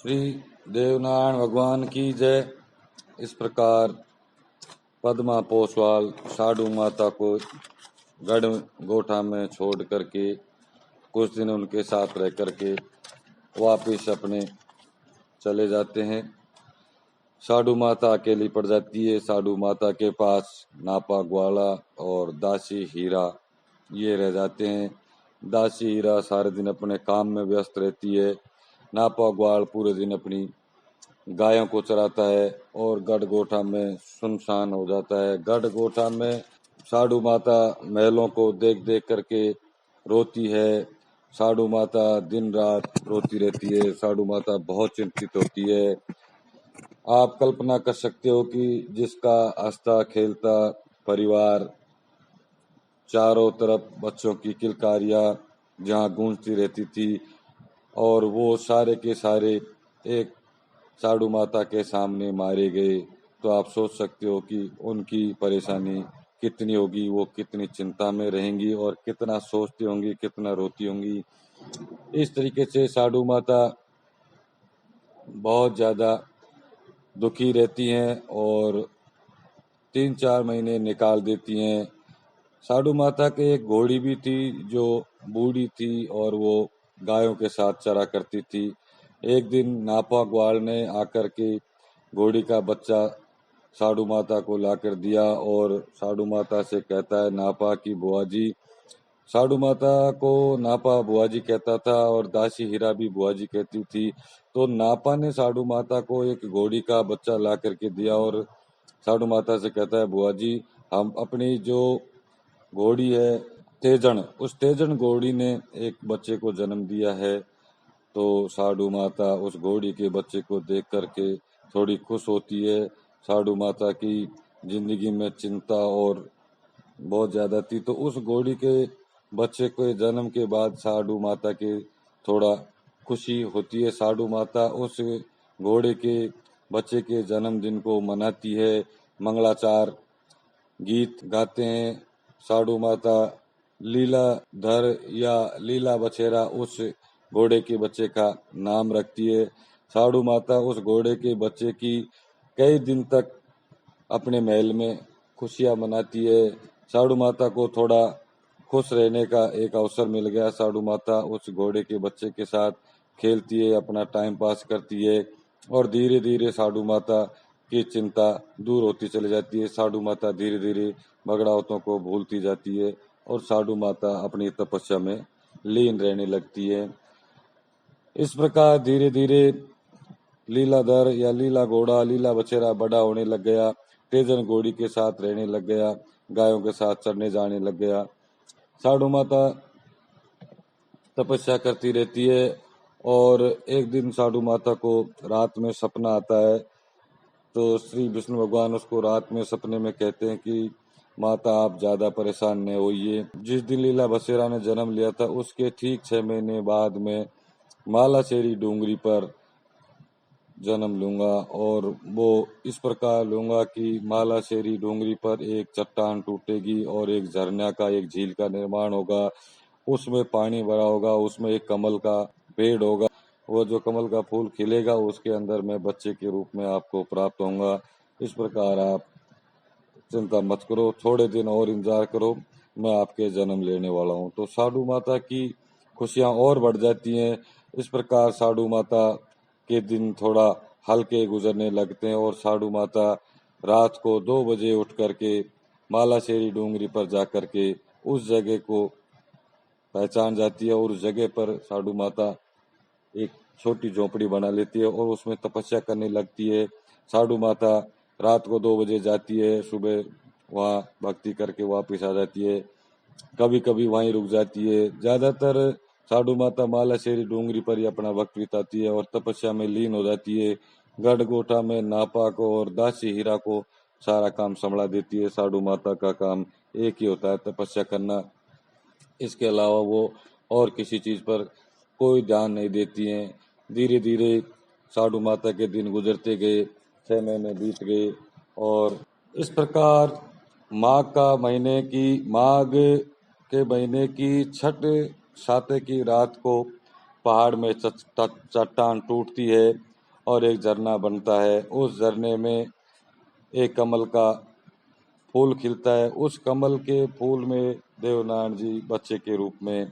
श्री देवनारायण भगवान की जय। इस प्रकार पद्मा पोसवाल साडू माता को गढ़ गोठा में छोड़ करके कुछ दिन उनके साथ रह करके वापिस अपने चले जाते हैं। साडू माता अकेली पड़ जाती है। साडू माता के पास नापा ग्वाला और दासी हीरा ये रह जाते हैं। दासी हीरा सारे दिन अपने काम में व्यस्त रहती है। नापा ग्वाल पूरे दिन अपनी गायों को चराता है और गढ़ गोठा में सुनसान हो जाता है। गढ़ गोठा में साडू माता महलों को देख देख करके रोती है। साडू माता दिन रात रोती रहती है। साडू माता बहुत चिंतित होती है। आप कल्पना कर सकते हो कि जिसका हंसता खेलता परिवार, चारों तरफ बच्चों की किलकारियां जहाँ गूंजती रहती थी और वो सारे के सारे एक साडू माता के सामने मारे गए, तो आप सोच सकते हो कि उनकी परेशानी कितनी होगी। वो कितनी चिंता में रहेंगी और कितना सोचती होंगी, कितना रोती होंगी। इस तरीके से साडू माता बहुत ज़्यादा दुखी रहती हैं और 3-4 महीने निकाल देती हैं। साडू माता के एक घोड़ी भी थी जो बूढ़ी थी और वो गायों के साथ चरा करती थी। एक दिन नापा ग्वाल ने आकर के घोड़ी का बच्चा साडू माता को लाकर दिया और साडू माता से कहता है नापा की बुआ जी। साडू माता को नापा बुआ जी कहता था और दासी हीरा भी बुआ जी कहती थी। तो नापा ने साडू माता को एक घोड़ी का बच्चा ला करके दिया और साडू माता से कहता है बुआ जी, हम अपनी जो घोड़ी है तेजन, उस तेजन घोड़ी ने एक बच्चे को जन्म दिया है। तो साडू माता उस घोड़ी के बच्चे को देख करके थोड़ी खुश होती है। साडू माता की जिंदगी में चिंता और बहुत ज्यादा थी, तो उस घोड़ी के बच्चे के जन्म के बाद साडू माता के थोड़ा खुशी होती है। साडू माता उस घोड़े के बच्चे के जन्मदिन को मनाती है। मंगलाचार गीत गाते हैं। साडू माता लीलाधर या लीला बछेरा उस घोड़े के बच्चे का नाम रखती है। साडू माता उस घोड़े के बच्चे की कई दिन तक अपने महल में खुशियां मनाती है। साडू माता को थोड़ा खुश रहने का एक अवसर मिल गया। साडू माता उस घोड़े के बच्चे के साथ खेलती है, अपना टाइम पास करती है और धीरे धीरे साडू माता की चिंता दूर होती चली जाती है। साडू माता धीरे धीरे बगड़ावतों को भूलती जाती है और साडू माता अपनी तपस्या में लीन रहने लगती है। इस प्रकार धीरे धीरे लीलाधर या लीला घोड़ा, लीला बछेरा बड़ा होने लग गया। तेजन घोड़ी के साथ रहने लग गया, गायों के साथ चरने जाने लग गया। साडू माता तपस्या करती रहती है और एक दिन साडू माता को रात में सपना आता है। तो श्री विष्णु भगवान उसको रात में सपने में कहते हैं कि माता आप ज्यादा परेशान न होइए। जिस दिन लीला बसेरा ने जन्म लिया था उसके ठीक 6 महीने बाद में मालाशेरी डूंगरी पर जन्म लूंगा और वो इस प्रकार लूंगा कि मालाशेरी डूंगरी पर एक चट्टान टूटेगी और एक झरना का, एक झील का निर्माण होगा। उसमें पानी भरा होगा, उसमें एक कमल का पेड़ होगा। वो जो कमल का फूल खिलेगा उसके अंदर मैं बच्चे के रूप में आपको प्राप्त होऊंगा। इस प्रकार आप चिंता मत करो, थोड़े दिन और इंतजार करो, मैं आपके जन्म लेने वाला हूँ। तो साडू माता की खुशियां और बढ़ जाती हैं। इस प्रकार साडू माता के दिन थोड़ा हल्के गुजरने लगते हैं और साडू माता रात को 2 बजे उठ करके मालाशेरी डूंगरी पर जाकर के उस जगह को पहचान जाती है और उस जगह पर साडू माता एक छोटी झोपड़ी बना लेती है और उसमें तपस्या करने लगती है। साडू माता रात को 2 बजे जाती है, सुबह वहाँ भक्ति करके वापस आ जाती है। कभी कभी वहीं रुक जाती है। ज्यादातर साडू माता मालाशेरी डूंगरी पर ही अपना वक्त बिताती है और तपस्या में लीन हो जाती है। गढ़ गोठा में नापा को और दासी हीरा को सारा काम संभला देती है। साडू माता का काम एक ही होता है, तपस्या करना। इसके अलावा वो और किसी चीज पर कोई ध्यान नहीं देती हैं। धीरे धीरे साडू माता के दिन गुजरते गए, 6 महीने बीत गए और इस प्रकार माघ के महीने की छठ साते की रात को पहाड़ में चट्टान टूटती है और एक झरना बनता है। उस झरने में एक कमल का फूल खिलता है। उस कमल के फूल में देवनारायण जी बच्चे के रूप में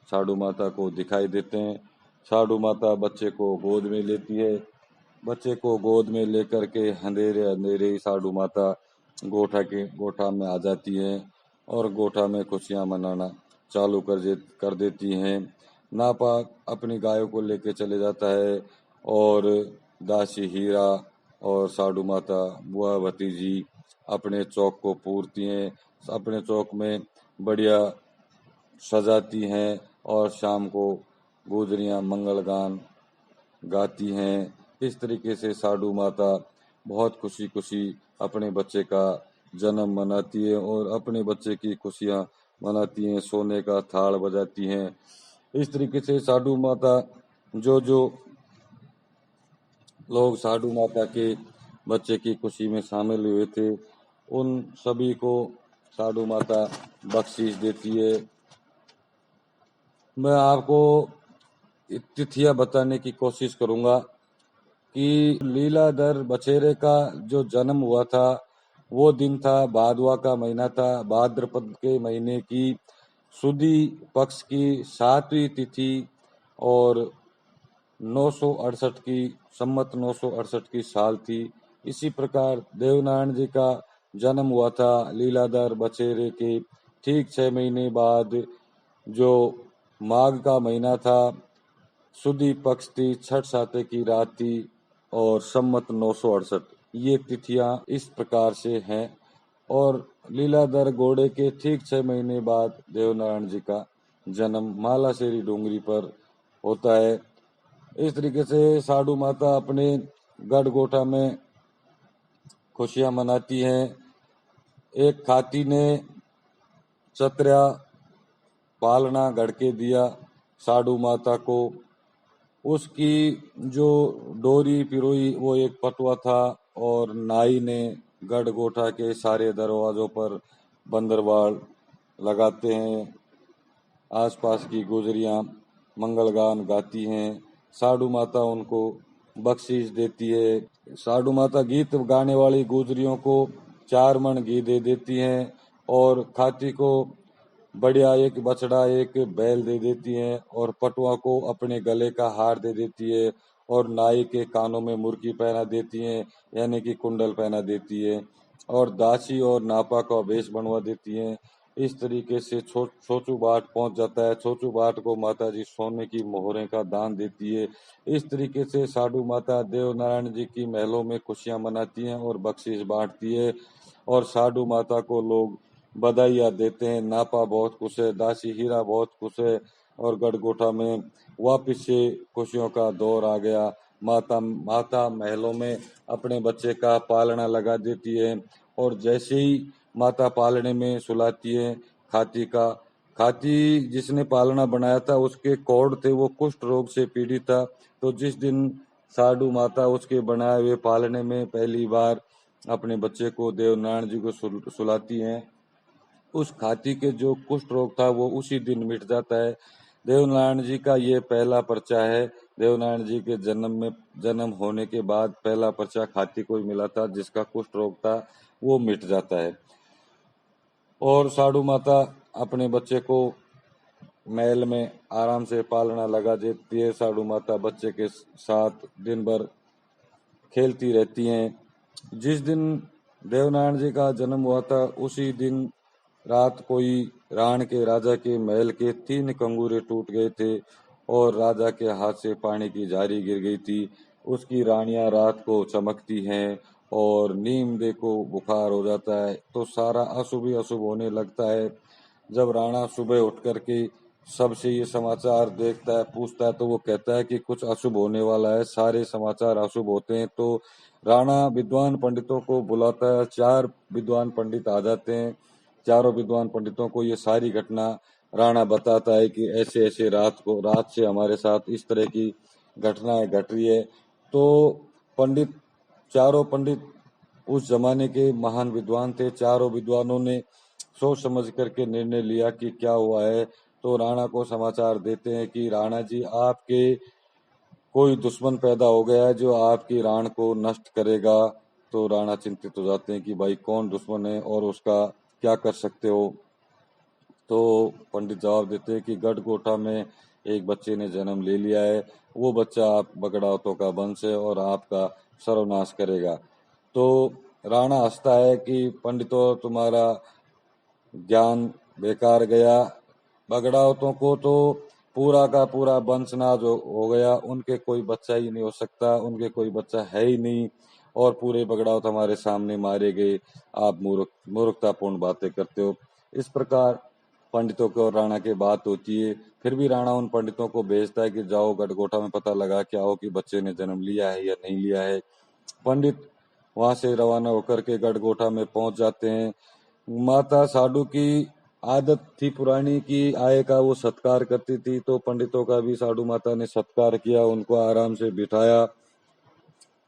साडू माता को दिखाई देते हैं। साडू माता बच्चे को गोद में लेती है। बच्चे को गोद में लेकर के अंधेरे अंधेरे ही साडू माता गोठा में आ जाती है और गोठा में खुशियां मनाना चालू कर देती हैं। नापा अपनी गायों को लेके चले जाता है और दासी हीरा और साडू माता बुआ भतीजी अपने चौक को पूरती हैं, अपने चौक में बढ़िया सजाती हैं और शाम को गुजरियां मंगल गान गाती हैं। इस तरीके से साडू माता बहुत खुशी खुशी अपने बच्चे का जन्म मनाती है और अपने बच्चे की खुशियां मनाती हैं, सोने का थाल बजाती हैं। इस तरीके से साडू माता जो जो लोग साडू माता के बच्चे की खुशी में शामिल हुए थे, उन सभी को साडू माता बख्शीश देती है। मैं आपको तिथियां बताने की कोशिश करूंगा कि लीलाधर बछेरे का जो जन्म हुआ था वो दिन था, भादवा का महीना था। भाद्रपद के महीने की सुदी पक्ष की 7वीं तिथि और 968 की संमत 968 की साल थी। इसी प्रकार देवनारायण जी का जन्म हुआ था लीलाधर बछेरे के ठीक 6 महीने बाद, जो माघ का महीना था, सुदी पक्ष थी, छठ साते की रात थी और संमत 968। ये तिथियां इस प्रकार से हैं और लीलाधर घोड़े के ठीक 6 महीने बाद देवनारायण जी का जन्म मालाशेरी डूंगरी पर होता है। इस तरीके से साडू माता अपने गढ़ गोठा में खुशियां मनाती हैं। एक खाती ने छत्र्या पालना गढ़ के दिया साडू माता को। उसकी जो डोरी पिरोई वो एक पटुआ था और नाई ने गढ़ गोठा के सारे दरवाजों पर बंदरवाल लगाते हैं। आसपास की गुजरियां मंगलगान गाती हैं। साडू माता उनको बख्शीश देती है। साडू माता गीत गाने वाली गुजरियों को 4 मन घी दे देती हैं और खाती को बढ़िया एक बछड़ा एक बैल दे देती हैं और पटुआ को अपने गले का हार दे देती है और नाई के कानों में मुर्की पहना देती हैं, यानी कि कुंडल पहना देती है और दासी और नापा का वेश बनवा देती हैं। इस तरीके से छोचू बाट पहुंच जाता है। छोचू बाट को माता जी सोने की मोहरें का दान देती है। इस तरीके से साडू माता देवनारायण जी की महलों में खुशियां मनाती हैं और बख्शीश बांटती है और साडू माता को लोग बधाइयां देते हैं। नापा बहुत खुश है, दासी हीरा बहुत खुश है और गढ़गोठा में वापिस से खुशियों का दौर आ गया। माता महलों में अपने बच्चे का पालना लगा देती है और जैसे ही माता पालने में सुलाती है खाती जिसने पालना बनाया था उसके कोढ़ थे, वो कुष्ठ रोग से पीड़ित था। तो जिस दिन साडू माता उसके बनाए हुए पालने में पहली बार अपने बच्चे को देवनारायण जी को सुलाती हैं, उस खाती के जो कुष्ठ रोग था वो उसी दिन मिट जाता है। देवनारायण जी का ये पहला पर्चा है। देवनारायण जी के जन्म होने के बाद पहला पर्चा खाती को ही मिला था जिसका कुष्ठ रोग था वो मिट जाता है। और साडू माता अपने बच्चे को महल में आराम से पालना लगा देती है। साडू माता बच्चे के साथ दिन भर खेलती रहती हैं। जिस दिन देवनारायण जी का जन्म हुआ था उसी दिन रात कोई राजा के महल के 3 कंगूरे टूट गए थे और राजा के हाथ से पानी की झारी गिर गई थी। उसकी रानियां रात को चमकती हैं और नीम देखो बुखार हो जाता है, तो सारा अशुभ ही अशुभ होने लगता है। जब राणा सुबह उठ करके सबसे ये समाचार देखता है, पूछता है, तो वो कहता है कि कुछ अशुभ होने वाला है, सारे समाचार अशुभ होते हैं। तो राणा विद्वान पंडितों को बुलाता है। 4 विद्वान पंडित आ जाते हैं। चारों विद्वान पंडितों को ये सारी घटना राणा बताता है कि ऐसे ऐसे रात से हमारे साथ इस तरह की घटनाएं घट रही है। तो चारों पंडित उस जमाने के महान विद्वान थे। चारों विद्वानों ने सोच समझ करके निर्णय लिया कि क्या हुआ है। तो राणा को समाचार देते हैं कि राणा जी, आपके कोई दुश्मन पैदा हो गया है जो आपकी राण को नष्ट करेगा। तो राणा चिंतित हो जाते हैं कि भाई कौन दुश्मन है और उसका क्या कर सकते हो। तो पंडित जवाब देते हैं कि गढ़कोटा में एक बच्चे ने जन्म ले लिया है, वो बच्चा आप बगड़ावतों का वंश है और आपका सर्वनाश करेगा। तो राणा हंसता है कि पंडितों तुम्हारा ज्ञान बेकार गया, बगड़ावतों को तो पूरा का पूरा वंशनाश हो गया, उनके कोई बच्चा ही नहीं हो सकता, उनके कोई बच्चा है ही नहीं और पूरे बगड़ावत हमारे सामने मारे गए। आप मूर्खतापूर्ण बातें करते हो। इस प्रकार पंडितों को और राणा की बात होती है। फिर भी राणा उन पंडितों को भेजता है कि जाओ गढ़कोटा में पता लगा क्या हो कि बच्चे ने जन्म लिया है या नहीं लिया है। पंडित वहां से रवाना होकर के गढ़कोटा में पहुंच जाते हैं। माता साडू की आदत थी पुरानी की आय का वो सत्कार करती थी, तो पंडितों का भी साडू माता ने सत्कार किया, उनको आराम से बिठाया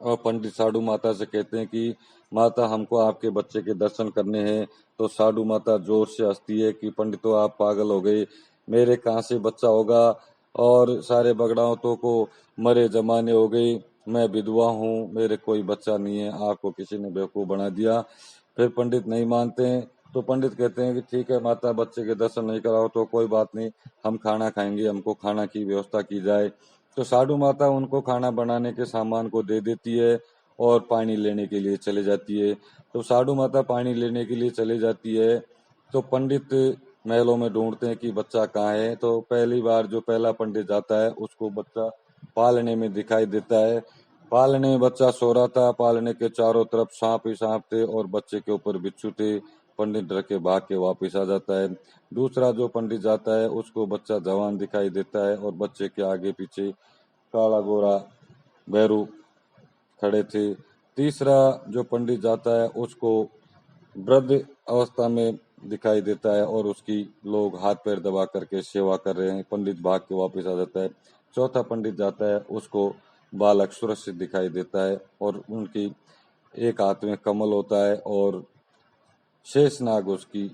और पंडित साडू माता से कहते हैं कि माता हमको आपके बच्चे के दर्शन करने हैं। तो साडू माता जोर से हंसती है कि पंडितों आप पागल हो गए, मेरे कहाँ से बच्चा होगा और सारे बगड़ावतों को मरे जमाने हो गए, मैं विधवा हूँ, मेरे कोई बच्चा नहीं है, आपको किसी ने बेवकूफ बना दिया। फिर पंडित नहीं मानते हैं तो पंडित कहते हैं कि ठीक है माता, बच्चे के दर्शन नहीं कराओ तो कोई बात नहीं, हम खाना खाएंगे, हमको खाना की व्यवस्था की जाए। तो साडू माता उनको खाना बनाने के सामान को दे देती है और पानी लेने के लिए चले जाती है। तो साडू माता पानी लेने के लिए चले जाती है तो पंडित महलों में ढूंढते हैं कि बच्चा कहाँ है। तो पहली बार जो पहला पंडित जाता है उसको बच्चा पालने में दिखाई देता है। पालने में बच्चा सो रहा था, पालने के चारों तरफ सांप ही सांप थे और बच्चे के ऊपर बिच्छू थे। पंडित डर के भाग के वापिस आ जाता है। दूसरा जो पंडित जाता है उसको बच्चा जवान दिखाई देता है और बच्चे के आगे पीछे काला गोरा भैरू खड़े थे। तीसरा जो पंडित जाता है उसको वृद्ध अवस्था में दिखाई देता है और उसकी लोग हाथ पैर दबा करके सेवा कर रहे हैं। पंडित भाग के वापस आ जाता है। चौथा पंडित जाता है उसको बालक सुरक्षित दिखाई देता है और उनकी एक हाथ में कमल होता है और शेषनाग उसकी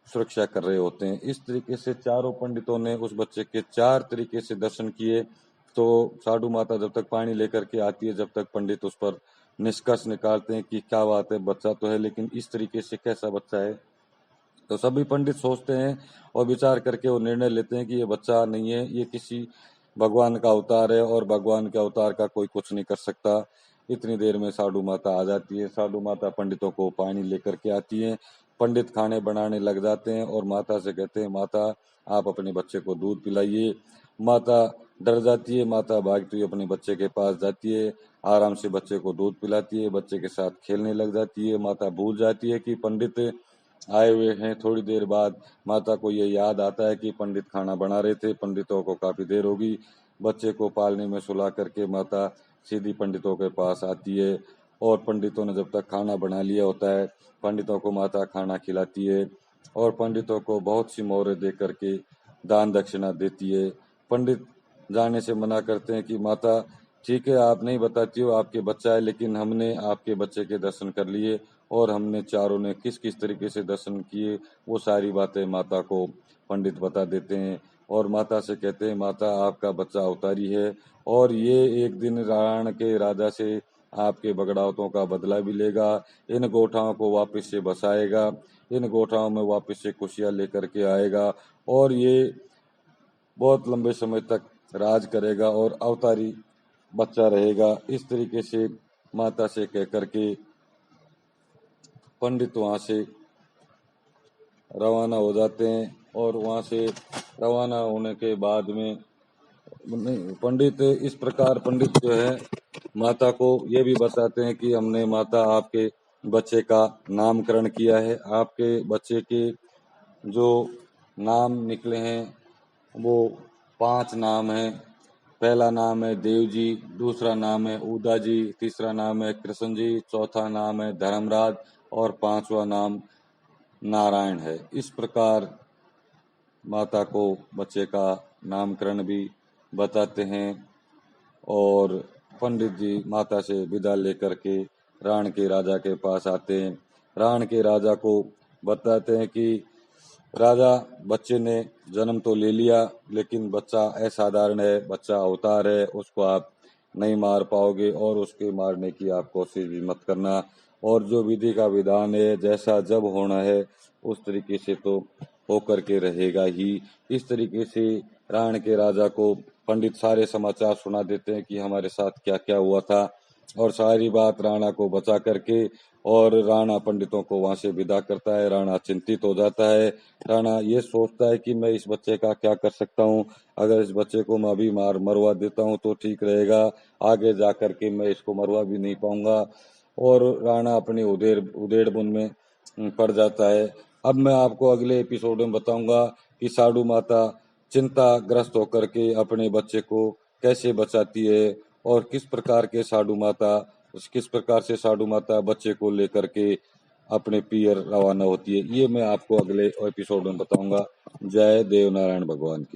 सुरक्षा कर रहे होते हैं। इस तरीके से चारों पंडितों ने उस बच्चे के चार तरीके से दर्शन किए। तो साधु माता जब तक पानी लेकर के आती है, जब तक पंडित उस पर निष्कर्ष निकालते हैं कि क्या बात है, बच्चा तो है लेकिन इस तरीके से कैसा बच्चा है। तो सभी पंडित सोचते हैं और विचार करके वो निर्णय लेते हैं कि ये बच्चा नहीं है, ये किसी भगवान का अवतार है और भगवान के अवतार का कोई कुछ नहीं कर सकता। इतनी देर में साधु माता आ जाती है। साधु माता पंडितों को पानी लेकर के आती है। पंडित खाने बनाने लग जाते हैं और माता से कहते हैं माता आप अपने बच्चे को दूध पिलाइए। माता डर जाती है, माता भागती हुई अपने बच्चे के पास जाती है, आराम से बच्चे को दूध पिलाती है, बच्चे के साथ खेलने लग जाती है। माता भूल जाती है कि पंडित आए हुए हैं। थोड़ी देर बाद माता को ये याद आता है कि पंडित खाना बना रहे थे, पंडितों को काफी देर होगी। बच्चे को पालने में सुला करके माता सीधी पंडितों के पास आती है और पंडितों ने जब तक खाना बना लिया होता है, पंडितों को माता खाना खिलाती है और पंडितों को बहुत सी मोहरें दे करके दान दक्षिणा देती है। पंडित जाने से मना करते हैं कि माता ठीक है आप नहीं बताती हो आपके बच्चा है, लेकिन हमने आपके बच्चे के दर्शन कर लिए और हमने चारों ने किस किस तरीके से दर्शन किए वो सारी बातें माता को पंडित बता देते हैं और माता से कहते हैं माता आपका बच्चा अवतारी है और ये एक दिन रावण के राजा से आपके बगड़ावतों का बदला भी लेगा, इन गोठाओं को वापस से बसाएगा, इन गोठाओं में वापस से खुशियां लेकर के आएगा और ये बहुत लंबे समय तक राज करेगा और अवतारी बच्चा रहेगा। इस तरीके से माता से कह करके पंडित वहां से रवाना हो जाते हैं और वहां से रवाना होने के बाद में पंडित इस प्रकार पंडित जो है माता को ये भी बताते हैं कि हमने माता आपके बच्चे का नामकरण किया है। आपके बच्चे के जो नाम निकले हैं वो 5 नाम हैं। पहला नाम है देव जी, दूसरा नाम है उदा जी, तीसरा नाम है कृष्ण जी, चौथा नाम है धर्मराज और 5वां नाम नारायण है। इस प्रकार माता को बच्चे का नामकरण भी बताते हैं और पंडित जी माता से विदा लेकर के राण के राजा के पास आते हैं। राण के राजा को बताते हैं कि राजा बच्चे ने जन्म तो ले लिया लेकिन बच्चा असाधारण है, बच्चा अवतार है, उसको आप नहीं मार पाओगे और उसके मारने की आप कोशिश भी मत करना। और जो विधि का विधान है, जैसा जब होना है उस तरीके से तो होकर के रहेगा ही। इस तरीके से रावण के राजा को पंडित सारे समाचार सुना देते हैं कि हमारे साथ क्या क्या हुआ था, और सारी बात राणा को बचा करके और राणा पंडितों को वहां से विदा करता है। राणा चिंतित हो जाता है। राणा ये सोचता है कि मैं इस बच्चे का क्या कर सकता हूँ। अगर इस बच्चे को मैं अभी मरवा देता हूँ तो ठीक रहेगा, आगे जा कर के मैं इसको मरवा भी नहीं पाऊंगा। और राणा अपने उधेड़ बुन में पड़ जाता है। अब मैं आपको अगले एपिसोड में बताऊंगा कि साडू माता चिंताग्रस्त होकर के अपने बच्चे को कैसे बचाती है, और किस प्रकार से साडू माता बच्चे को लेकर के अपने पियर रवाना होती है। ये मैं आपको अगले एपिसोड में बताऊंगा। जय देव नारायण भगवान की।